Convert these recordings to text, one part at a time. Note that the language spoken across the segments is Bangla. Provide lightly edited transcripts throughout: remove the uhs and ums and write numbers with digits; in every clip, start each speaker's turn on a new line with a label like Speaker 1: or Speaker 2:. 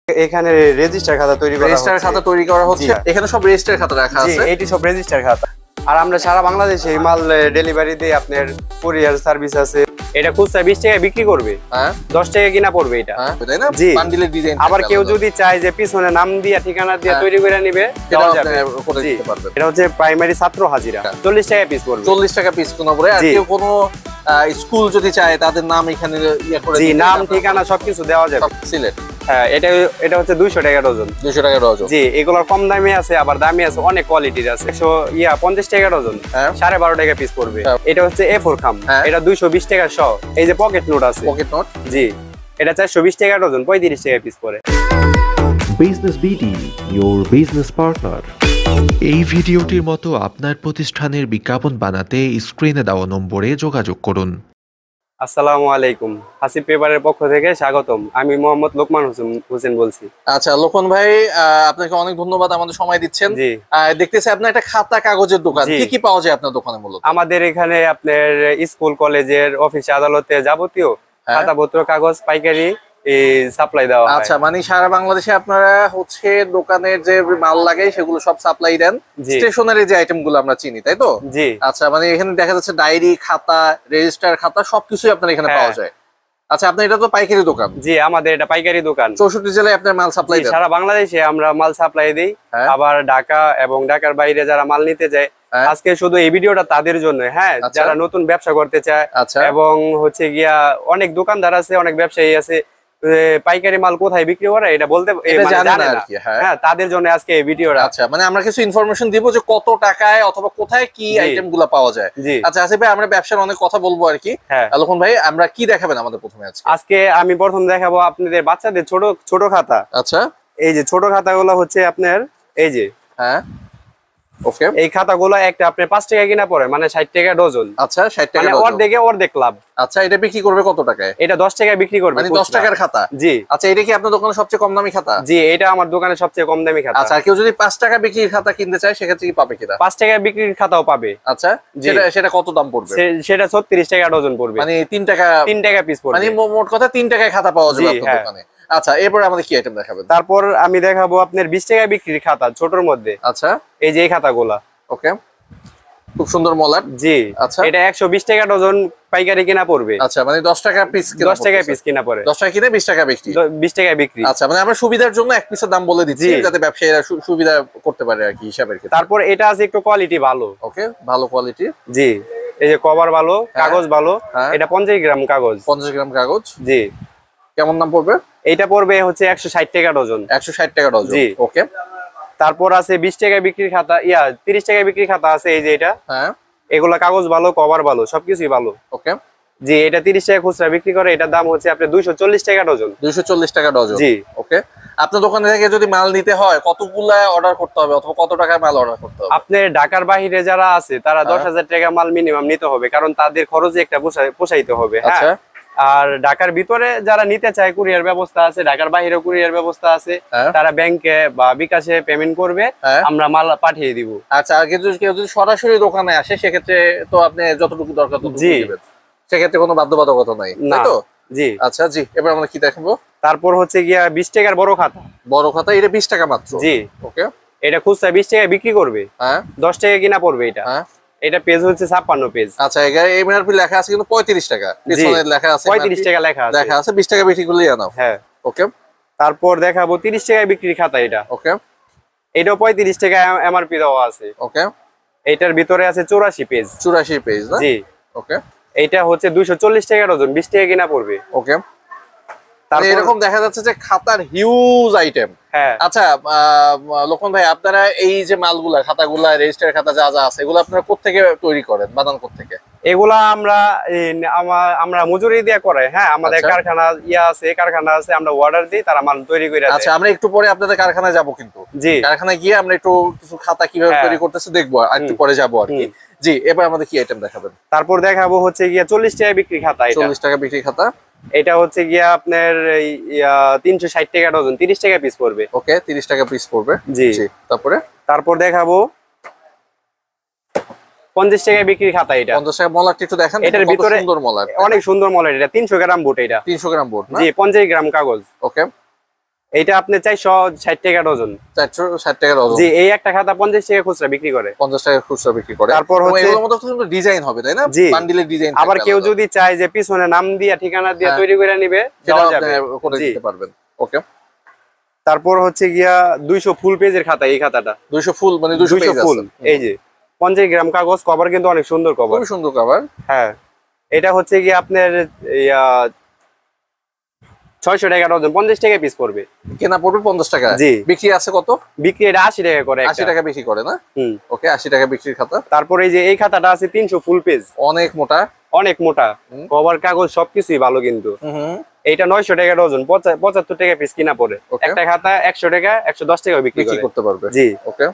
Speaker 1: এখানে রেজিস্টার খাতা
Speaker 2: তৈরি করা হচ্ছে এখানে সব রেজিস্টার খাতা রাখা আছে
Speaker 1: এটি সব রেজিস্টার খাতা আর আমরা সারা বাংলাদেশে মাল ডেলিভারি দিয়ে আপনার কুরিয়ার সার্ভিস আছে এটা খুচরা 20 টাকায় বিক্রি করবে 10 টাকা কিনা পড়বে এটা
Speaker 2: তাই না বান্ডিলের ডিজাইন
Speaker 1: আবার কেউ যদি চায় যে পিছনে নাম দিয়া ঠিকানা দিয়া তৈরি করে নেবে দেওয়া যাবে
Speaker 2: করে দিতে পারবেন
Speaker 1: এটা হচ্ছে প্রাইমারি ছাত্র হাজিরা 40 টাকা পিস পড়বে
Speaker 2: 40 টাকা পিস কোন পড়ে আর কেউ কোনো স্কুল যদি চায় তাদের নাম এখানে ইয়া করে
Speaker 1: জি নাম ঠিকানা সবকিছু দেওয়া যাবে
Speaker 2: সিলেট
Speaker 1: হ্যাঁ এটা হচ্ছে 200 টাকা ডজন
Speaker 2: 200 টাকা ডজন
Speaker 1: জি এগুলোর কম দামি আছে আবার দামি আছে অনেক কোয়ালিটির আছে 50 টাকা ডজন 12.5 টাকা পিস পড়বে এটা হচ্ছে A4 খাম এটা 220 টাকা শ এই যে পকেট নোট আছে
Speaker 2: পকেট নোট
Speaker 1: জি এটা 420 টাকা ডজন 35 টাকা পিস পড়ে
Speaker 3: business BD your business partner
Speaker 4: এই ভিডিওটির মতো আপনার প্রতিষ্ঠানের বিজ্ঞাপন বানাতে স্ক্রিনে দেওয়া নম্বরে যোগাযোগ করুন।
Speaker 1: আসসালামু আলাইকুম হাসিব পেপারের পক্ষ থেকে স্বাগতম আমি মোহাম্মদ লোকমান হোসেন বলছি।
Speaker 2: আচ্ছা লোকমান ভাই আপনাকে অনেক ধন্যবাদ আমাদের সময় দিচ্ছেন।
Speaker 1: জি
Speaker 2: দেখতেছি আপনার একটা খাতা কাগজের দোকান কি কি পাওয়া যায় আপনার দোকানে মূলত?
Speaker 1: আমাদের এখানে আপনার স্কুল কলেজের অফিস আদালতে যাবতীয় খাতাপত্র কাগজ পাইকারি সাপ্লাই দেওয়া হয়।
Speaker 2: আচ্ছা মানে সারা বাংলাদেশে আপনারা হচ্ছে দোকানের যে মাল লাগে সেগুলো সব সাপ্লাই দেন স্টেশনারি যে আইটেম গুলো আমরা চিনি তাই তো?
Speaker 1: জি
Speaker 2: আচ্ছা মানে এখানে দেখা যাচ্ছে ডায়েরি খাতা রেজিস্টার খাতা সবকিছুই আপনার এখানে পাওয়া যায়। আচ্ছা আপনার এটা তো পাইকারি দোকান?
Speaker 1: জি আমাদের এটা পাইকারি দোকান
Speaker 2: 64 জেলায় আপনার মাল সাপ্লাই দেন?
Speaker 1: সারা বাংলাদেশে আমরা মাল সাপ্লাই দেই আবার ঢাকা এবং ঢাকার বাইরে যারা মাল নিতে যায় আজকে শুধু এই ভিডিওটা তাদের জন্য যারা নতুন ব্যবসা করতে চায় এবং হচ্ছে গিয়া অনেক দোকানদার আছে অনেক ব্যবসায়ী আছে পাইকারি মাল কোথায় বিক্রি করে এটা বলতে জানে না হ্যাঁ তাদের জন্য আজকে এই ভিডিওটা।
Speaker 2: আচ্ছা মানে আমরা কিছু ইনফরমেশন দিব যে কত টাকায় অথবা কোথায় কি আইটেম গুলো পাওয়া যায়। আচ্ছা আসিফ ভাই আমরা ব্যবসার অনেক কথা বলবো আর কি লোকমান ভাই আমরা কি দেখাবেন আমাদের প্রথমে?
Speaker 1: আজকে আমি প্রথম দেখাবো আপনাদের বাচ্চাদের ছোট ছোট খাতা।
Speaker 2: আচ্ছা
Speaker 1: এই যে ছোট খাতাগুলো হচ্ছে আপনার এই যে
Speaker 2: ওকে
Speaker 1: এই খাতাগুলো একটা আপনার 5 টাকা কিনা পড়ে মানে 60 টাকা ডজন।
Speaker 2: আচ্ছা 60 টাকা
Speaker 1: মানে অর্ধেক লাভ।
Speaker 2: আচ্ছা এটা বিক্রি করবে কত টাকায়?
Speaker 1: এটা 10 টাকায় বিক্রি করবে
Speaker 2: মানে 10 টাকার খাতা?
Speaker 1: জি।
Speaker 2: আচ্ছা এটা কি আপনার দোকানে সবচেয়ে কম দামি খাতা?
Speaker 1: জি এটা আমার দোকানে সবচেয়ে কম দামি খাতা।
Speaker 2: আচ্ছা কেউ যদি 5 টাকা বিক্রির খাতা কিনতে চায় সেক্ষেত্রে কি পাবে কিনা?
Speaker 1: 5 টাকা বিক্রির খাতাও পাবে।
Speaker 2: আচ্ছা সেটা কত দাম পড়বে?
Speaker 1: সেটা 36 টাকা ডজন পড়বে
Speaker 2: মানে 3 টাকা
Speaker 1: পিস পড়বে
Speaker 2: মানে মোট কথা 3 টাকায় খাতা পাওয়া যাবে আপনার দোকানে। আচ্ছা এরপর আমাদের কি আইটেম দেখাবেন?
Speaker 1: তারপর আমি দেখাবো আপনার 20 টাকা বিক্রির খাতা ছোটর মধ্যে।
Speaker 2: আচ্ছা
Speaker 1: এই যে এই খাতাগুলা
Speaker 2: ওকে খুব সুন্দর মলার।
Speaker 1: জি
Speaker 2: আচ্ছা
Speaker 1: এটা 120 টাকা ডজন পাইকারি কিনা পড়বে।
Speaker 2: আচ্ছা মানে 10 টাকা পিস
Speaker 1: 10 টাকা পিস কিনা পড়ে
Speaker 2: 10 টাকা কিনে 20 টাকা বিক্রি
Speaker 1: 20 টাকা বিক্রি।
Speaker 2: আচ্ছা মানে আমরা সুবিধার জন্য এক পিসের দাম বলে দিচ্ছি যাতে ব্যবসায়ীরা সুবিধা করতে পারে আর কি হিসাবের ক্ষেত্রে।
Speaker 1: তারপর এটা আছে একটু কোয়ালিটি ভালো।
Speaker 2: ওকে ভালো কোয়ালিটি।
Speaker 1: জি এই যে কভার ভালো কাগজ ভালো এটা 50 গ্রাম কাগজ
Speaker 2: 50 গ্রাম কাগজ।
Speaker 1: জি
Speaker 2: কেমন দাম পড়বে?
Speaker 1: এটা পড়বে হচ্ছে 160 টাকা ডজন
Speaker 2: 160 টাকা ডজন।
Speaker 1: জি
Speaker 2: ওকে
Speaker 1: তারপর আছে 20 টাকা বিক্রির খাতা 30 টাকা বিক্রির খাতা আছে এই যে এটা এগুলা কাগজ ভালো কভার ভালো সবকিছুই ভালো।
Speaker 2: ওকে
Speaker 1: জি এটা 30 টাকা খুচরা বিক্রি করে এটার দাম হচ্ছে আপনার 240 টাকা ডজন
Speaker 2: 240 টাকা ডজন।
Speaker 1: জি
Speaker 2: ওকে আপনার দোকানে থেকে যদি মাল নিতে হয় কতগুলা অর্ডার করতে হবে অথবা কত টাকায় মাল অর্ডার করতে হবে?
Speaker 1: আপনার ঢাকার বাইরে যারা আছে তারা 10,000 টাকা মাল মিনিমাম নিতে হবে কারণ তাদের খরচে একটা পোষাইতে হবে।
Speaker 2: আচ্ছা
Speaker 1: আর ঢাকার ভিতরে যারা নিতে চায় কুরিয়ার ব্যবস্থা আছে ঢাকার বাইরে কুরিয়ার ব্যবস্থা আছে তারা ব্যাংকে বা বিকাশে পেমেন্ট করবে আমরা মাল পাঠিয়ে দিব।
Speaker 2: আচ্ছা আর কেউ যদি সরাসরি দোকানে আসে সেক্ষেত্রে তো আপনি যতটুকু দরকার ততটুকু দিবেন সেক্ষেত্রে কোনো বাধ্যবাধকতা নাই তাই তো? জি আচ্ছা জি এবার আমরা কি দেখাবো?
Speaker 1: তারপর হচ্ছে গিয়া 20 টাকার বড় খাতা
Speaker 2: এটা 20 টাকা মাত্র।
Speaker 1: জি
Speaker 2: ওকে
Speaker 1: এটা খুচরা 20 টাকায় বিক্রি করবে 10 টাকা কিনা পড়বে এটা এটা পেজ হচ্ছে 56 পেজ।
Speaker 2: আচ্ছা এমআরপি লেখা আছে কিন্তু 35 টাকা পিছনে লেখা আছে
Speaker 1: 35 টাকা লেখা
Speaker 2: আছে 20 টাকা বিক্রি করলেই আনাও।
Speaker 1: হ্যাঁ
Speaker 2: ওকে
Speaker 1: তারপর দেখাবো 30 টাকায় বিক্রির খাতা এটা।
Speaker 2: ওকে
Speaker 1: এটাও 35 টাকা এমআরপি দেওয়া আছে।
Speaker 2: ওকে
Speaker 1: এটার ভিতরে আছে 84 পেজ
Speaker 2: না?
Speaker 1: জি
Speaker 2: ওকে
Speaker 1: এইটা হচ্ছে 240 টাকা ডজন 20 টাকা কিনা পড়বে।
Speaker 2: ওকে তারপর এরকম দেখা যাচ্ছে যে খাতার হিউজ আইটেম। আচ্ছা লোকমান ভাই আপনারা এই যে মালগুলা খাতাগুলা রেজিস্টার খাতা যা যা আছে এগুলো আপনারা কোত্থেকে তৈরি করেন বানান কোত্থেকে?
Speaker 1: এগুলা আমরা মজুরি দিয়ে করাই। আমাদের কারখানা কারখানা আছে আমরা অর্ডার দিই তারা মাল তৈরি করে দেয়।
Speaker 2: আচ্ছা আমরা একটু পরে আপনাদের কারখানায় যাব কিন্তু
Speaker 1: জি
Speaker 2: কারখানায় গিয়ে আমরা একটু কিছু খাতা কিভাবে তৈরি করতেছে দেখবো আর একটু পরে যাবো আর কি। জি এবার আমাদের কি আইটেম দেখাবেন?
Speaker 1: তারপর দেখাবো হচ্ছে গিয়া 40 টাকা বিক্রি খাতা
Speaker 2: 40 টাকা বিক্রি খাতা।
Speaker 1: এটা হচ্ছে গিয়া আপনার 360 টাকা ডজন 30 টাকা পিস পড়বে।
Speaker 2: ওকে 30 টাকা পিস পড়বে।
Speaker 1: জি তারপর দেখাবো 50 টাকা বিক্রির খাতা এটা
Speaker 2: 50 টাকা মলারটা একটু দেখেন
Speaker 1: এটার ভিতরে
Speaker 2: সুন্দর মলার
Speaker 1: অনেক সুন্দর মলার এটা 300 গ্রাম বোট এটা
Speaker 2: 300 গ্রাম বোট না
Speaker 1: 50 গ্রাম কাগজ।
Speaker 2: ওকে
Speaker 1: এটা আপনি 460 টাকা ডজন।
Speaker 2: 460 টাকা ডজন।
Speaker 1: জি, এই একটা খাতা 50 টাকা খুচরা বিক্রি করে।
Speaker 2: 50 টাকা খুচরা বিক্রি করে।
Speaker 1: তারপর হচ্ছে
Speaker 2: এগুলোর মধ্যে কিন্তু ডিজাইন হবে তাই না? বান্ডিলের ডিজাইন।
Speaker 1: আবার কেউ যদি চায় যে পিছনে নাম দিয়া ঠিকানা দিয়া তৈরি করে নিবে,
Speaker 2: সেটা আপনি করে দিতে পারবেন। ওকে।
Speaker 1: তারপর হচ্ছে গিয়া 200 ফুল পেজের খাতা। এই খাতাটা
Speaker 2: 200 ফুল মানে 200 পেজ
Speaker 1: ফুল। এই যে 50 গ্রাম কাগজ, কভার কিন্তু অনেক সুন্দর কভার,
Speaker 2: খুব সুন্দর কভার।
Speaker 1: হ্যাঁ, এটা হচ্ছে গিয়া আপনার 600 টাকা ডজন, 50 টাকা পিস পড়বে।
Speaker 2: কেনা পড়বে 50 টাকা।
Speaker 1: জি।
Speaker 2: বিক্রি আছে কত?
Speaker 1: বিক্রি এটা 80 টাকা করে।
Speaker 2: 80 টাকা বিক্রি করে না? ওকে, 80 টাকা বিক্রির খাতা।
Speaker 1: তারপরে এই যে এই খাতাটা আছে 300 ফুল পেজ,
Speaker 2: অনেক মোটা,
Speaker 1: অনেক মোটা কভার, কাগজ সবকিছুই ভালো কিন্তু। এইটা 900 টাকা ডজন, 75 টাকা পিস কিনা পড়ে। একটা খাতা 100 টাকা 110 টাকা বিক্রি
Speaker 2: করতে পারবে।
Speaker 1: জি।
Speaker 2: ওকে।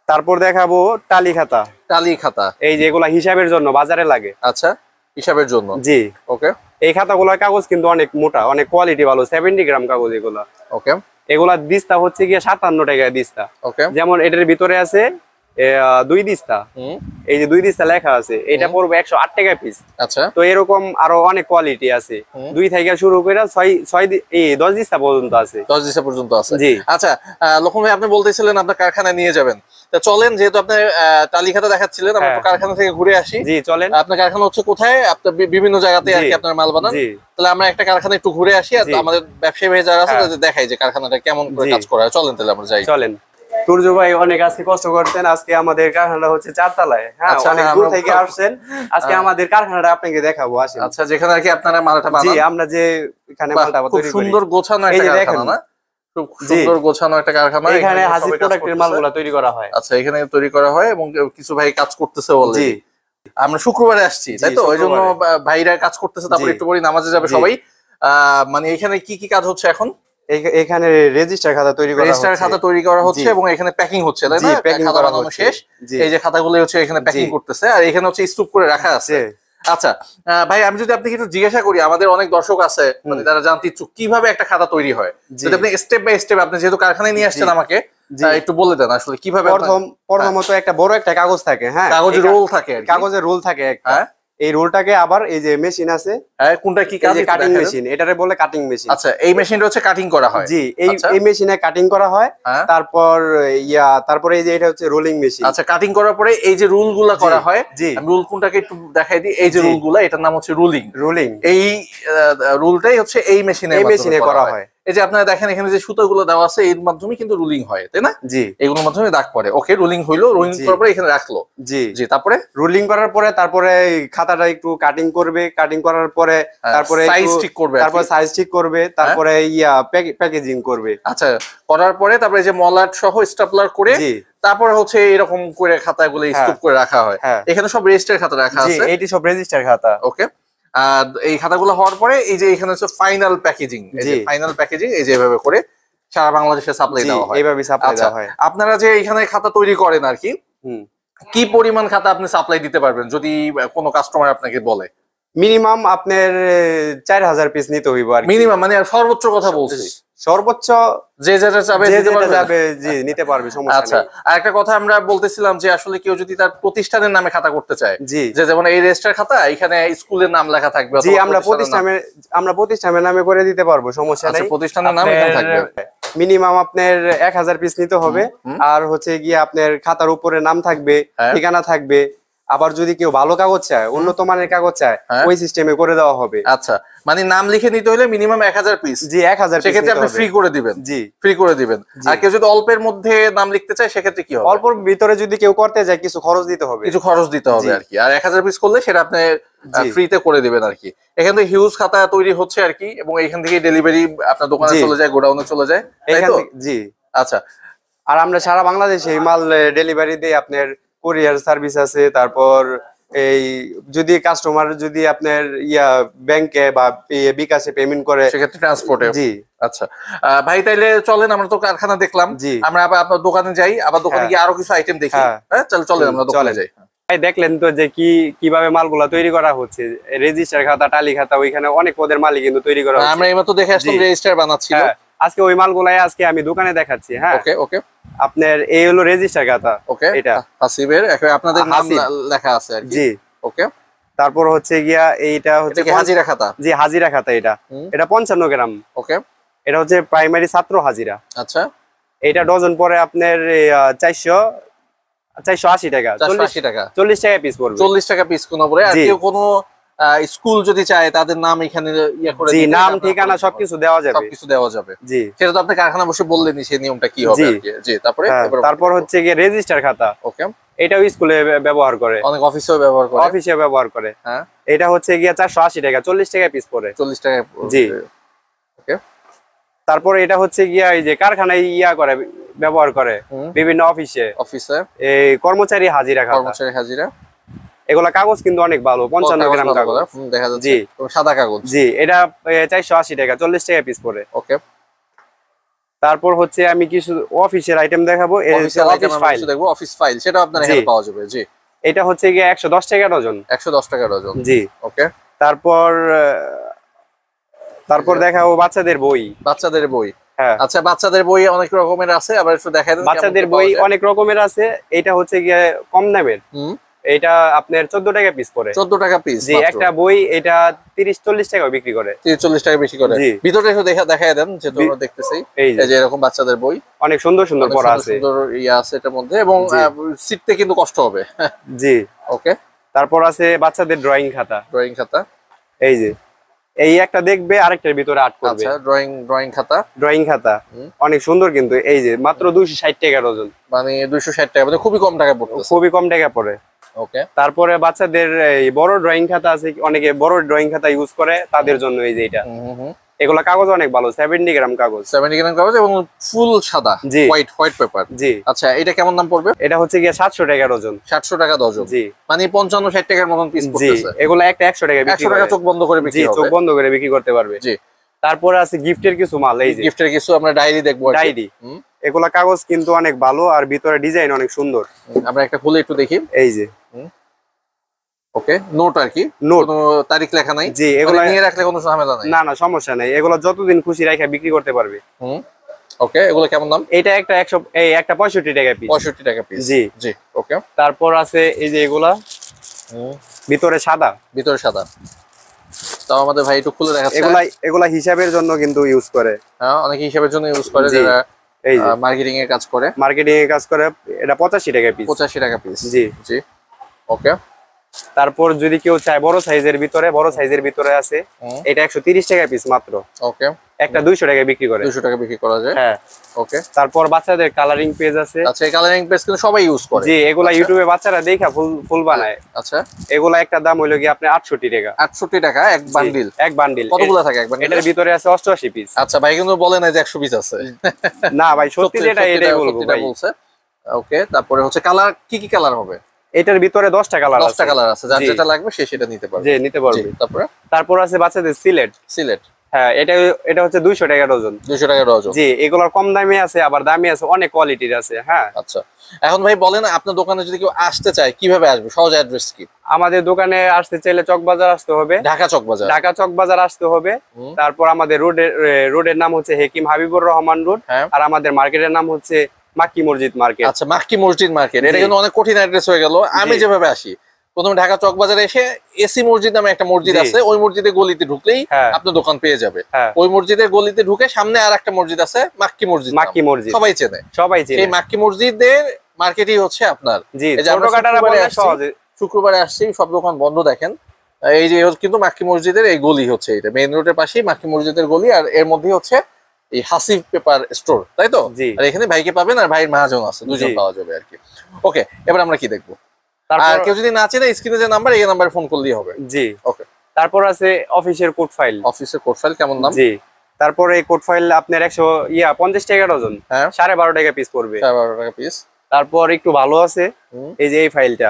Speaker 1: তারপর দেখাবো টালি খাতা।
Speaker 2: টালি খাতা,
Speaker 1: এই যে এগুলা হিসাবের জন্য বাজারে লাগে।
Speaker 2: আচ্ছা, হিসাবের জন্য।
Speaker 1: জি।
Speaker 2: ওকে।
Speaker 1: এই খাতাগুলোর কাগজ কিন্তু অনেক মোটা, অনেক কোয়ালিটি ভালো, 70 গ্রাম কাগজ এগুলা।
Speaker 2: ওকে।
Speaker 1: এগুলা দিস্তা হচ্ছে গিয়ে 57 টাকা দিস্তা।
Speaker 2: ওকে।
Speaker 1: যেমন এটার ভিতরে আছে 2 দিস্তা, এই যে 2 দিস্তা লেখা আছে, এটা পড়বে 108 টাকা পিস।
Speaker 2: আচ্ছা।
Speaker 1: তো এরকম আরো অনেক কোয়ালিটি আছে, 2 থেকে শুরু করে 10 দিস্তা পর্যন্ত আছে।
Speaker 2: 10 দিস্তা পর্যন্ত আছে।
Speaker 1: জি।
Speaker 2: আচ্ছা, লক্ষণ ভাই আপনি বলতেছিলেন আপনার কারখানায় নিয়ে যাবেন, তা চলেন, যেহেতু আপনি টালি খাতা দেখাচ্ছিলেন, আমরা কারখানা থেকে ঘুরে আসি।
Speaker 1: জি চলেন।
Speaker 2: আপনার কারখানা হচ্ছে কোথায়? আপনার বিভিন্ন জায়গাতে আর কি আপনার মাল বানান। তাহলে আমরা একটা কারখানা একটু ঘুরে আসি, আর আমাদের ব্যবসায়ী ভাই যারা আছে তাদের দেখাই যে কারখানাটা কেমন করে কাজ করা হয়। চলেন তাহলে আমরা যাই।
Speaker 1: চলেন। তুর্য ভাই অনেক আজকে কষ্ট করতেন, আজকে আমাদের কারখানাটা হচ্ছে 4 তলায়। হ্যাঁ, অনেক দূর থেকে আসছেন, আজকে আমাদের কারখানাটা আপনাকে দেখাবো। আসেন।
Speaker 2: আচ্ছা, যেখানে আর কি আপনারা মালটা বানান।
Speaker 1: জি, আমরা যে এখানে মালটা তৈরি করি।
Speaker 2: খুব সুন্দর গোছানো একটা কারখানা না? খুব সুন্দর গোছানো একটা কারখানা।
Speaker 1: এখানে হাসি প্রোডাক্টের মালগুলো তৈরি করা হয়।
Speaker 2: আচ্ছা, এখানে তৈরি করা হয় এবং কিছু ভাই কাজ করতেছে অলরেডি। আমরা শুক্রবারে আসছি, তাই তো? ওইজন্য ভাইরা কাজ করতেছে, তারপর একটু পরে নামাজে যাবে সবাই। মানে এখানে কি কি কাজ হচ্ছে এখন?
Speaker 1: এখানে রেজিস্টার খাতা তৈরি করা হচ্ছে।
Speaker 2: রেজিস্টার খাতা তৈরি করা হচ্ছে এবং এখানে প্যাকিং হচ্ছে, তাই না?
Speaker 1: প্যাকিং
Speaker 2: খাতা
Speaker 1: করা
Speaker 2: বানানো
Speaker 1: হচ্ছে।
Speaker 2: শেষ। এই যে খাতাগুলো হচ্ছে এখানে প্যাকিং করতেছে, আর এখানে হচ্ছে স্তূপ করে রাখা আছে। আচ্ছা ভাই, আমি যদি আপনাকে একটু জিজ্ঞাসা করি, আমাদের অনেক দর্শক আছে মানে তারা জানতে ইচ্ছুক কিভাবে একটা খাতা তৈরি হয়, যদি আপনি স্টেপ বাই স্টেপ, আপনি যেহেতু কারখানায় নিয়ে আসছেন আমাকে একটু বলে দেন আসলে কিভাবে।
Speaker 1: প্রথমত একটা বড় একটা কাগজ থাকে, হ্যাঁ,
Speaker 2: কাগজের রোল থাকে,
Speaker 1: কাগজের রোল থাকে একটা। এই রোলটাকে আবার এই যে মেশিন আছে,
Speaker 2: কোনটা কি কাজ?
Speaker 1: কাটিং মেশিন, এটারে বলে কাটিং মেশিন।
Speaker 2: আচ্ছা, এই মেশিনটা হচ্ছে কাটিং করা হয়।
Speaker 1: জি, এই মেশিনে কাটিং করা হয়। তারপর তারপরে এই যে এটা হচ্ছে রোলিং মেশিন।
Speaker 2: আচ্ছা, কাটিং করার পরে এই যে রুলগুলা করা হয়, আমি রুল কোনটাকে একটু দেখাই দিই। এই যে রুলগুলা, এটার নাম হচ্ছে রুলিং। এই রুলটাই হচ্ছে এই মেশিনে করা হয়। এই যে আপনারা দেখেন এখানে যে সুতাগুলো দেওয়া আছে, এর মাধ্যমে কিন্তু রুলিং হয়, তাই না? জি, এগুলোর মাধ্যমে দাগ পড়ে। ওকে, রুলিং হইলো, রুলিং করার পরে এখানে রাখলো। জি জি। তারপরে রুলিং করার পরে তারপরে খাতাটা একটু কাটিং করবে, কাটিং করার পরে তারপরে সাইজ ঠিক করবে, তারপরে সাইজ ঠিক করবে, তারপরে প্যাকেজিং করবে। আচ্ছা, করার পরে তারপরে যে মলাট সহ স্টাপলার করে তারপরে হচ্ছে এরকম করে খাতাগুলো স্তূপ করে রাখা হয়। এখানে সব রেজিস্টার খাতা রাখা আছে। এইটি সব রেজিস্টার খাতা। ওকে। আর এই খাতাগুলো হওয়ার পরে এই যে এখানে হচ্ছে ফাইনাল প্যাকেজিং, এই যে ফাইনাল প্যাকেজিং এই যে এভাবে করে সারা বাংলাদেশে সাপ্লাই দেওয়া হয়। এইভাবে সাপ্লাই দেওয়া হয়। আপনারা যে এখানে খাতা তৈরি করেন আর কি, কি পরিমাণ খাতা আপনি সাপ্লাই দিতে পারবেন যদি কোনো কাস্টমার আপনাকে বলে? মিনিমাম আপনার 4000 পিস নিতে হইব আর মিনিমাম, মানে সর্বোচ্চ কথা বলছি। সর্বোচ্চ যে যেটা চাবে জি নিতে পারবে, সমস্যা নেই। আচ্ছা, আর একটা কথা আমরা বলতেছিলাম যে আসলে কেউ যদি তার প্রতিষ্ঠানের নামে খাতা করতে চায়, যে যেমন এই রেজিস্টার খাতা, এখানে স্কুলের নাম লেখা থাকবে। জি, আমরা প্রতিষ্ঠানের নামে করে দিতে পারবো, সমস্যা নেই। প্রতিষ্ঠানের নাম এখানে থাকবে। মিনিমাম আপনার 1000 পিস নিতে হবে। আর হচ্ছে গিয়ে আপনার খাতার উপরে নাম থাকবে, ঠিকানা থাকবে। আবার যদি কেউ ভালো কাগজ চায়, উন্নত মানের কাগজ চায়, ওই সিস্টেমে করে দেওয়া হবে। আচ্ছা, মানে নাম লিখে নিতে হলে মিনিমাম 1000 পিস। জি, 1000 পিস। সেক্ষেত্রে আপনি ফ্রি করে দিবেন। জি, ফ্রি করে দিবেন। আর কেউ যদি অল্পের মধ্যে নাম লিখতে চায় সেক্ষেত্রে কি হবে? অল্পর ভিতরে যদি কেউ করতে যায়, কিছু খরচ দিতে হবে, কিছু খরচ দিতে হবে আর কি। আর 1000 পিস করলে সেটা আপনি ফ্রিতে করে দিবেন আর কি। এখান থেকে হিউজ খাতা তৈরি হচ্ছে আর কি, এবং এখান থেকে ডেলিভারি আপনার দোকানে চলে যায়, গোডাউনে চলে যায়, তাই তো? জি। আচ্ছা, আর আমরা সারা বাংলাদেশে এই মাল ডেলিভারি দেই। আপনার কুরিয়ার সার্ভিস আছে। তারপর এই যদি কাস্টমার যদি আপনার ব্যাংকে বা বিকাশে পেমেন্ট করে, সেক্ষেত্রে ট্রান্সপোর্টে। জি। আচ্ছা ভাই, তাইলে চলেন, আমরা তো কারখানা দেখলাম, আমরা আবার আপনার দোকানে যাই, আবার দোকানে গিয়ে আরো কিছু আইটেম দেখি। হ্যাঁ, চলেন আমরা দোকানে যাই। ভাই, দেখলেন তো যে কিভাবে মালগুলা তৈরি করা হচ্ছে। রেজিস্টার খাতা, টালি খাতা, ওইখানে অনেক পদের মালই কিন্তু তৈরি করা হচ্ছে। আমরা এইমাত্র দেখে আসলাম রেজিস্টার বানাচ্ছিল। আজকে ওই মালগুলাই আজকে আমি দোকানে দেখাচ্ছি। হ্যাঁ, ওকে ওকে। আপনার এই হলো রেজিস্টার খাতা। ওকে, এটা হাসিবের, আপনাদের নাম লেখা আছে আর কি। জি, ওকে। তারপর হচ্ছে গিয়া এইটা হচ্ছে হাজিরা খাতা। জি, হাজিরা খাতা। এটা 55 গ্রাম। ওকে।
Speaker 1: এটা হচ্ছে প্রাইমারি ছাত্র হাজিরা।
Speaker 2: আচ্ছা,
Speaker 1: এটা ডজন পরে আপনার 480 টাকা।
Speaker 2: 480 টাকা,
Speaker 1: 40 টাকা পিস পড়বে।
Speaker 2: 40 টাকা পিস কোন পড়ে। আর কেউ কোনো স্কুল যদি চায় তাদের নাম এখানে ইয়া করে
Speaker 1: জি, নাম ঠিকানা সবকিছু দেওয়া যাবে।
Speaker 2: সবকিছু দেওয়া যাবে।
Speaker 1: জি,
Speaker 2: সেটা তো আপনি কারখানা বসে বললেনই সেই নিয়মটা কি হবে আর কি। জি,
Speaker 1: তারপর হচ্ছে গিয়ে রেজিস্টার খাতা।
Speaker 2: ওকে,
Speaker 1: এটাও স্কুলে ব্যবহার করে,
Speaker 2: অনেক অফিসেও ব্যবহার করে।
Speaker 1: অফিসে ব্যবহার করে।
Speaker 2: হ্যাঁ,
Speaker 1: এটা হচ্ছে গিয়ে 480 টাকা, 40 টাকা পিস পড়ে।
Speaker 2: 40 টাকা।
Speaker 1: জি,
Speaker 2: ওকে।
Speaker 1: তারপর এটা হচ্ছে গিয়া এই যে কারখানায় করে ব্যবহার করে বিভিন্ন অফিসে এই কর্মচারী হাজিরা খাতা।
Speaker 2: কর্মচারী হাজিরা,
Speaker 1: এগুলা কাগজ কিন্তু অনেক ভালো, 55 গ্রাম কাগজ
Speaker 2: দেখা যাচ্ছে। জি, সাদা কাগজ।
Speaker 1: জি, এটা 480 টাকা, 40 টাকা পিস পড়ে।
Speaker 2: ওকে।
Speaker 1: তারপর হচ্ছে আমি কিছু অফিসের আইটেম দেখাবো।
Speaker 2: অফিস ফাইল দেখবো, অফিস ফাইল, সেটা আপনার এখানে পাওয়া যাবে। জি,
Speaker 1: এটা হচ্ছে গিয়ে 110 টাকা ডজন।
Speaker 2: 110 টাকা ডজন।
Speaker 1: জি,
Speaker 2: ওকে।
Speaker 1: তারপর দেখাবো বাচ্চাদের বই।
Speaker 2: বাচ্চাদের বই,
Speaker 1: হ্যাঁ।
Speaker 2: আচ্ছা, বাচ্চাদের বই অনেক রকমের আছে, আবার একটু দেখাই দেন।
Speaker 1: বাচ্চাদের বই অনেক রকমের আছে। এটা হচ্ছে গিয়ে কম দামের। এটা আপনার 14 টাকা পিস পড়ে।
Speaker 2: 14 টাকা পিস।
Speaker 1: জি, একটা বই এটা 30-40 টাকা বিক্রি করে।
Speaker 2: 30-40 টাকা বেশি করে। ভিতরে একটু দেখাই দেন, যে তোমরা দেখতেছি এই যে এরকম বাচ্চাদের বই
Speaker 1: অনেক সুন্দর সুন্দর পড়া আছে,
Speaker 2: সুন্দর ইয়া আছে এটার মধ্যে, এবং সিটতে কিন্তু কষ্ট হবে।
Speaker 1: জি,
Speaker 2: ওকে।
Speaker 1: তারপর আছে বাচ্চাদের ড্রয়িং খাতা।
Speaker 2: ড্রয়িং খাতা, এই যে
Speaker 1: এই একটা দেখবে, আরেকটার ভিতরে আট করবে।
Speaker 2: আচ্ছা, ড্রয়িং খাতা
Speaker 1: অনেক সুন্দর, কিন্তু এই যে মাত্র 260 টাকা ডজন।
Speaker 2: মানে 260 টাকা, মানে খুবই কম টাকা পড়তেছে।
Speaker 1: খুবই কম টাকা পড়ে।
Speaker 2: ওকে।
Speaker 1: তারপরে বাচ্চাদের এই বড় ড্রয়িং খাতা আছে, অনেকে বড় ড্রয়িং খাতা ইউজ করে, তাদের জন্য এই যে এটা। এগুলা কাগজ অনেক ভালো, 70 গ্রাম কাগজ।
Speaker 2: 70 গ্রাম কাগজ এবং ফুল সাদা, হোয়াইট পেপার।
Speaker 1: জি।
Speaker 2: আচ্ছা, এটা কেমন দাম পড়বে?
Speaker 1: এটা হচ্ছে গিয়ে 700 টাকা ডজন।
Speaker 2: 700 টাকা ডজন।
Speaker 1: জি,
Speaker 2: মানে 55-60 টাকার মতন পিস পড়তেছে।
Speaker 1: এগুলা একটা 100 টাকা বিক্রি
Speaker 2: 100 টাকা চোখ বন্ধ করে বিক্রি হবে।
Speaker 1: চোখ বন্ধ করে বিক্রি করতে পারবে।
Speaker 2: জি।
Speaker 1: তারপরে আছে গিফটের কিছু মাল, এই যে
Speaker 2: গিফটের কিছু আমরা ডায়েরি দেখবো।
Speaker 1: ডায়েরি, এগুলা কাগজ কিন্তু অনেক ভালো, আর ভিতরে ডিজাইন অনেক সুন্দর।
Speaker 2: আমরা একটা খুলে একটু দেখি।
Speaker 1: এই যে
Speaker 2: ওকে, নোট আর কি, নোট, কোনো তারিখ লেখা নাই।
Speaker 1: জি, এগুলা
Speaker 2: নিয়ে রাখলে কোনো ঝামেলা নাই।
Speaker 1: না, সমস্যা নাই, এগুলা যতদিন খুশি রাখা বিক্রি করতে পারবে।
Speaker 2: ওকে, এগুলো কেমন দাম?
Speaker 1: এটা একটা 100, এই একটা 65 টাকা পিস।
Speaker 2: 65 টাকা পিস।
Speaker 1: জি
Speaker 2: জি। ওকে।
Speaker 1: তারপর আছে এই যে এগুলা ভিতরে সাদা।
Speaker 2: তাও আমাদের ভাই একটু খুলে দেখাচ্ছে।
Speaker 1: এগুলা হিসাবের জন্য কিন্তু ইউজ করে।
Speaker 2: হ্যাঁ, অনেকে হিসাবের জন্য ইউজ করে, যারা
Speaker 1: এই যে
Speaker 2: মার্কেটিং এর কাজ করে।
Speaker 1: এটা 85 টাকা পিস।
Speaker 2: 85 টাকা পিস।
Speaker 1: জি।
Speaker 2: জি। ওকে।
Speaker 1: তারপর যদি কেউ চায় বড় সাইজের ভিতরে আছে, এটা 130 টাকা পিস মাত্র।
Speaker 2: ওকে। একটা
Speaker 1: 200 টাকা বিক্রি করে।
Speaker 2: 200 টাকা বিক্রি করা যায়।
Speaker 1: হ্যাঁ।
Speaker 2: ওকে।
Speaker 1: তারপর বাচ্চাদের কালারিং পেজ আছে।
Speaker 2: আচ্ছা, এই কালারিং পেজ কিন্তু সবাই ইউজ করে।
Speaker 1: জি, এগুলা ইউটিউবে বাচ্চারা দেখা ফুল বানায়।
Speaker 2: আচ্ছা,
Speaker 1: এগুলা একটা দাম হইলো কি আপনার 68 টাকা।
Speaker 2: 68 টাকা এক বান্ডিল।
Speaker 1: এক বান্ডিল।
Speaker 2: কতগুলো থাকে এক বান্ডিল?
Speaker 1: এটার ভিতরে আছে 88 পিস।
Speaker 2: আচ্ছা, ভাই কিন্তু বলে না যে 100 পিস আছে।
Speaker 1: না ভাই, সত্যি যেটা এটাই বলবো ভাই।
Speaker 2: ওকে। তারপরে হচ্ছে কালার, কি কালার হবে?
Speaker 1: এটার ভিতরে 10টা কালার আছে।
Speaker 2: 10টা কালার আছে, যার যেটা লাগবে সে সেটা নিতে পারবে।
Speaker 1: জি, নিতে পারবে।
Speaker 2: তারপর
Speaker 1: আছে বাচ্চাদের সিলেট। হ্যাঁ, এটা হচ্ছে 200 টাকা ডজন।
Speaker 2: 200 টাকা ডজন।
Speaker 1: জি, এগুলোর কম দামে আছে, আবার দামি আছে, অনেক কোয়ালিটির আছে। হ্যাঁ।
Speaker 2: আচ্ছা, এখন ভাই বলেন, আপনার দোকানে যদি কেউ আসতে চায় কিভাবে আসবে? সহজ অ্যাড্রেস কি?
Speaker 1: আমাদের দোকানে আসতে চাইলে চকবাজার আসতে হবে।
Speaker 2: ঢাকা চকবাজার
Speaker 1: আসতে হবে। তারপর আমাদের রোডের নাম হচ্ছে হেকিম হাবিবুর রহমান রোড, আর আমাদের মার্কেটের নাম হচ্ছে মাক্কি মসজিদ মার্কেট।
Speaker 2: আচ্ছা, মাক্কি মসজিদ মার্কেট, এটা কিন্তু অনেক কঠিন অ্যাড্রেস হয়ে গেল। আমি যেভাবে আসি, প্রথমে ঢাকা চকবাজারে এসে এসি মসজিদ নামে একটা মসজিদ আছে, ওই মসজিদের গলিতে ঢুকলেই আপনার দোকান পেয়ে যাবে। ওই মসজিদের গলিতে ঢুকে সামনে আর একটা মসজিদ আছে, মাক্কি মসজিদ। সবাই চেনে। এই মাক্কি মসজিদের মার্কেটই হচ্ছে আপনার। শুক্রবারে আসছি, সব দোকান বন্ধ। দেখেন, এই যে কিন্তু মাক্কি মসজিদের এই গলি হচ্ছে, এটা মেইন রোডের পাশেই মাক্কি মসজিদের গলি, আর এর মধ্যে হচ্ছে এই হাসিফ পেপার স্টোর, তাই তো? আর এখানে ভাইকে পাবেন, আর ভাইয়ের মহাজন আছে, দুজন পাওয়া যাবে আর কি। ওকে, এবার আমরা কি দেখবো? আর কেউ যদি না চেনে, স্ক্রিনে যে নাম্বার, এই নাম্বারে ফোন করলেই হবে।
Speaker 1: জি। ওকে। তারপর আছে অফিসের কোড ফাইল।
Speaker 2: কেমন দাম?
Speaker 1: জি। তারপর এই কোড ফাইল আপনার 50 টাকা ডজন। 12.5 টাকা পিস পড়বে। 12.5 টাকা পিস। তারপর একটু ভালো আছে, এই যে এই ফাইলটা,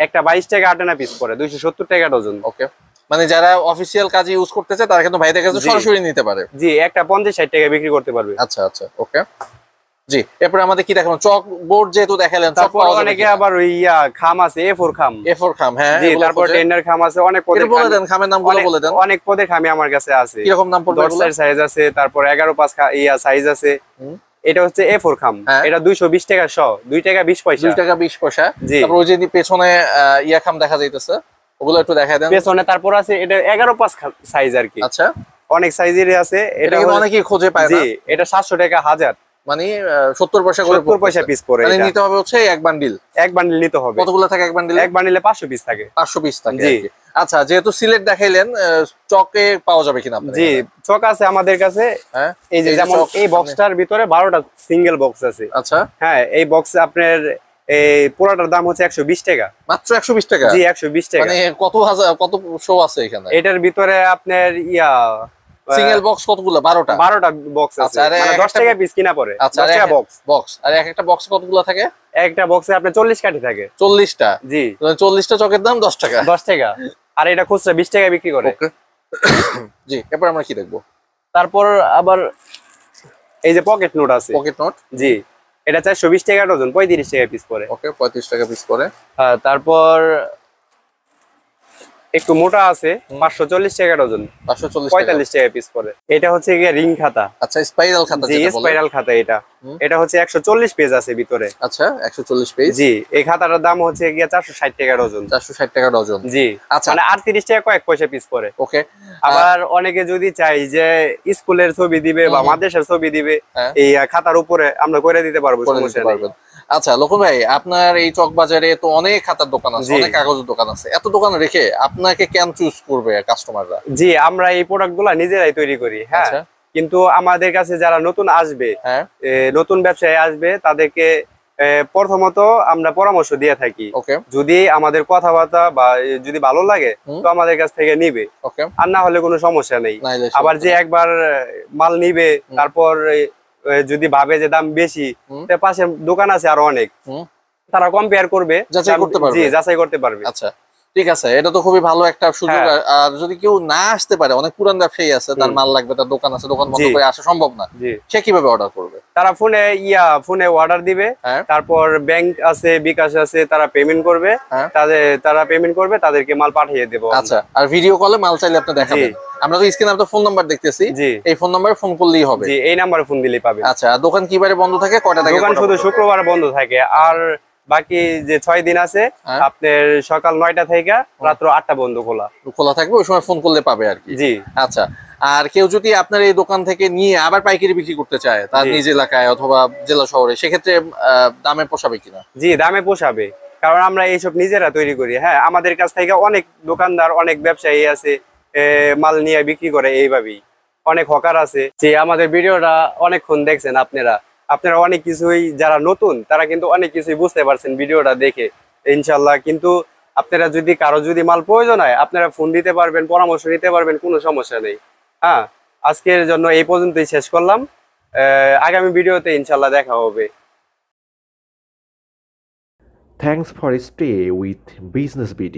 Speaker 1: একটা 22 টাকা 8 আনা পিস পড়ে, 270 টাকা ডজন। ওকে।
Speaker 2: মানে যারা অফিসিয়াল কাজে ইউজ করতে চায় তারা কিন্তু ভাইদের কাছে সরাসরি নিতে পারে।
Speaker 1: জি, একটা 50-60 টাকা বিক্রি করতে পারবে।
Speaker 2: আচ্ছা। ওকে। জি, এরপর আমাদের কি দেখাবো? চক বোর্ড যেহেতু দেখালেন,
Speaker 1: তারপর অনেকে আবার ওই খাম আছে, A4 খাম। হ্যাঁ। জি, তারপর টেন্ডার খাম আছে, অনেক পদের।
Speaker 2: বলে দেন খামের নামগুলো, বলে দেন।
Speaker 1: অনেক পদের খামি আমার কাছে আছে।
Speaker 2: কি রকম নাম পড়বে?
Speaker 1: 10 সাইজ আছে, তারপর 11/5 সাইজ আছে। এটা হচ্ছে A4 খাম, এটা 220 টাকা 100, 2 টাকা 20 পয়সা।
Speaker 2: 2 টাকা 20 পয়সা। তারপর ওই যে পেছনে খাম দেখা যাইতেছে, ওগুলো একটু দেখায় দেন।
Speaker 1: পেছনে তারপর আছে এটা 11/5 সাইজ আর কি।
Speaker 2: আচ্ছা,
Speaker 1: অনেক সাইজেরই আছে।
Speaker 2: এটা কিন্তু অনেকেই খোঁজে পায় না।
Speaker 1: জি, এটা 700 টাকা 1000,
Speaker 2: মানে 70 পয়সা করে
Speaker 1: 70 পয়সা পিস পড়ে।
Speaker 2: মানে নিতে হবে হচ্ছে এক বান্ডিল।
Speaker 1: এক বান্ডিল নিতে হবে।
Speaker 2: কতগুলো থাকে এক বান্ডিলে? এক
Speaker 1: বান্ডিলে 500 পিস থাকে।
Speaker 2: 500 পিস থাকে। জি। আচ্ছা, যেহেতু সিলেট দেখাইলেন, চকে পাওয়া যাবে কিনা আপনাদের?
Speaker 1: জি, চক আছে আমাদের কাছে।
Speaker 2: হ্যাঁ,
Speaker 1: এই যে যেমন এই বক্সটার ভিতরে 12টা সিঙ্গেল বক্স আছে।
Speaker 2: আচ্ছা,
Speaker 1: হ্যাঁ, এই বক্সে আপনার এই পুরোটার দাম হচ্ছে 120 টাকা।
Speaker 2: মাত্র 120 টাকা?
Speaker 1: জি, 120 টাকা।
Speaker 2: মানে কত শো আছে এখানে?
Speaker 1: এটার ভিতরে আপনার
Speaker 2: সিঙ্গেল বক্স কতগুলো?
Speaker 1: 12টা বক্স আছে। মানে 10 টাকা পিস কিনা পড়ে। 10 টাকা
Speaker 2: বক্স। আর একটা বক্সে কতগুলো থাকে?
Speaker 1: একটা বক্সে আপনার 40 কাঠি থাকে।
Speaker 2: 40টা?
Speaker 1: জি।
Speaker 2: 40টা চকের দাম 10 টাকা?
Speaker 1: 10 টাকা। আর এটা খুচরা 20 টাকা বিক্রি করে।
Speaker 2: জি, এরপর আমরা কি দেখবো?
Speaker 1: তারপর আবার এই যে পকেট নোট আছে।
Speaker 2: Pocket note?
Speaker 1: জি, এটা 420 টাকা ডজন, 35 টাকা পিস পড়ে।
Speaker 2: ওকে, 35 টাকা পিস পড়ে।
Speaker 1: হ্যাঁ, তারপর একটু মোটা আছে, 540 টাকা ডজন, 45 টাকা পিস পড়ে। এটা হচ্ছে গিয়ে রিং খাতা।
Speaker 2: আচ্ছা, স্পাইরাল খাতা যেটা বলে।
Speaker 1: স্পাইরাল খাতা এটা। এটা হচ্ছে 140 পেজ আছে ভিতরে।
Speaker 2: আচ্ছা, 140 পেজ।
Speaker 1: জি, এই খাতাটার দাম হচ্ছে গিয়ে 460 টাকা ডজন।
Speaker 2: 460 টাকা ডজন।
Speaker 1: জি।
Speaker 2: আচ্ছা,
Speaker 1: মানে 38 টাকা কয়েক পয়সা পিস পড়ে।
Speaker 2: ওকে।
Speaker 1: আবার অনেকে যদি চাই যে স্কুলের ছবি দিবে বা মাদ্রাসার ছবি দিবে, এই খাতার উপরে আমরা করে দিতে পারবো, সমস্যা নেই।
Speaker 2: আচ্ছা, লক্ষণ ভাই, আপনার এই চক বাজারে তো অনেক খাতার দোকান আছে, অনেক কাগজের দোকান আছে। এত দোকান রেখে আপনাকে কেন চুজ করবে কাস্টমাররা?
Speaker 1: জি, আমরা এই প্রোডাক্টগুলো নিজেরাই তৈরি করি। হ্যাঁ, কিন্তু আমাদের কাছে যারা নতুন আসবে, নতুন ব্যবসায়ী আসবে, তাদেরকে প্রথমত আমরা পরামর্শ দিয়ে থাকি। যদি আমাদের কথাবার্তা বা যদি ভালো লাগে তো আমাদের কাছ থেকে নিবে, আর না হলে কোনো সমস্যা নেই। আবার যে একবার মাল নিবে তারপর যদি ভাবে যে দাম বেশি, পাশে দোকান আছে আরো অনেক, তারা কম্পেয়ার করবে, যাচাই করতে পারবে।
Speaker 2: আচ্ছা, ঠিক আছে, এটা তো খুবই ভালো একটা সুযোগ। আর যদি কেউ না আসতে পারে, অনেক পুরান ব্যবসায়ী আছে, তার মাল লাগবে, তার দোকান আছে, দোকান বন্ধ করে আসা সম্ভব না, সে কিভাবে অর্ডার করবে?
Speaker 1: তারা ফোনে অর্ডার দিবে, তারপর ব্যাংক আছে, বিকাশ আছে, তারা পেমেন্ট করবে, তারা পেমেন্ট করবে, তাদেরকে মাল পাঠিয়ে দেবো।
Speaker 2: আচ্ছা, আর ভিডিও কলে মাল চাইলে আপনি দেখাবেন। আমরা তো স্ক্রিনে আপনার ফোন নাম্বার দেখতেছি, এই ফোন নাম্বারে ফোন করলেই হবে।
Speaker 1: জি, এই নাম্বারে ফোন দিলেই পাবে।
Speaker 2: আচ্ছা, দোকান কিবারে বন্ধ থাকে, কয়টা থেকে?
Speaker 1: দোকান শুধু শুক্রবার বন্ধ থাকে, আর বাকি যে 6 দিন আছে আপনার সকাল 9টা থেকে রাত্র 8টা বন্ধ খোলা থাকবে।
Speaker 2: ওই সময় ফোন করলে পাবে আর কি।
Speaker 1: জি।
Speaker 2: আচ্ছা, আর কেউ যদি আপনার এই দোকান থেকে নিয়ে আবার পাইকারি বিক্রি করতে চায় তার নিজ এলাকায় অথবা জেলা শহরে, সেক্ষেত্রে দামে পোষাবে কিনা?
Speaker 1: জি, দামে পোষাবে, কারণ আমরা এইসব নিজেরা তৈরি করি। হ্যাঁ, আমাদের কাছ থেকে অনেক দোকানদার, অনেক ব্যবসায়ী আছে মাল নিয়ে বিক্রি করে এইভাবেই, অনেক হকার আছে। যে আমাদের ভিডিওটা অনেকক্ষণ দেখছেন আপনারা অনেক কিছুই, যারা নতুন তারা কিন্তু অনেক কিছুই বুঝতে পারছেন ভিডিওটা দেখে, ইনশাল্লাহ। কিন্তু আপনারা যদি কারো যদি মাল প্রয়োজন হয়, আপনারা ফোন দিতে পারবেন, পরামর্শ নিতে পারবেন, কোনো সমস্যা নেই। হ্যাঁ, আজকের জন্য এই পর্যন্তই শেষ করলাম। আগামী ভিডিওতে ইনশাল্লাহ দেখা হবে।
Speaker 3: Thanks for stay with Business BD.